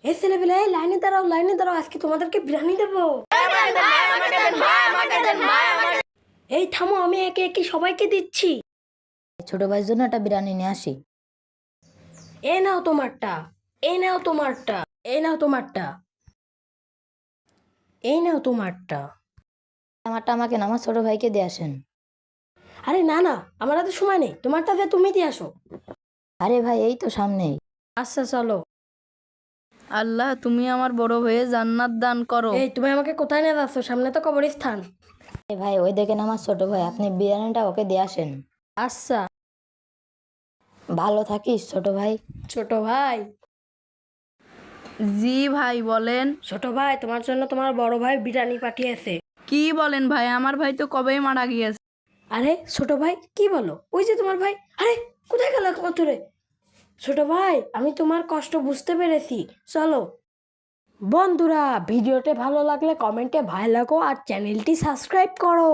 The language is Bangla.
এই ছেলেবেলে লাইনে দাঁড়াও আজকে তোমাদেরকে বিরিয়ানি দেবো। এই থামো, আমি একে একে সবাইকে দিচ্ছি। ছোট ভাইয়ের জন্য একটা বিরিয়ানি নিয়ে আসি। এই নাও তোমারটা, এই নাও তোমারটা, এই নাও তোমারটা, এই নাও তোমারটা। আমারটা আমাকে না, আমার ছোট ভাইকে দিয়ে আসেন। আরে না না, আমার হাতে সময় নেই, তোমারটা দিয়ে তুমি দিয়ে আসো। আরে ভাই, এই তো সামনেই। আচ্ছা চলো। আল্লাহ, তুমি আমার বড় হয়ে জান্নাত দান করো। এই তুমি আমাকে কোথায় নিয়ে যাচ্ছ? সামনে তো কবরস্থান। এ ভাই, ওই দেখেন আমার ছোট ভাই, আপনি বিরিয়ানিটা ওকে দিয়ে আসেন। আচ্ছা। ভালো থাকিস ছোট ভাই। ছোট ভাই, জি ভাই বলেন। ছোট ভাই, তোমার জন্য তোমার বড় ভাই বিরিয়ানি পাঠিয়েছে। কি বলেন ভাই? আমার ভাই তো কবেই মারা গিয়েছে। আরে ছোট ভাই, কি বলো? ওই যে তোমার ভাই। আরে কোথায় গেল কতরে? ছোট ভাই, আমি তোমার কষ্ট বুঝতে পেরেছি, চলো। বন্ধুরা, ভিডিওটি ভালো লাগলে কমেন্টে ভাই লাগো আর চ্যানেলটি সাবস্ক্রাইব করো।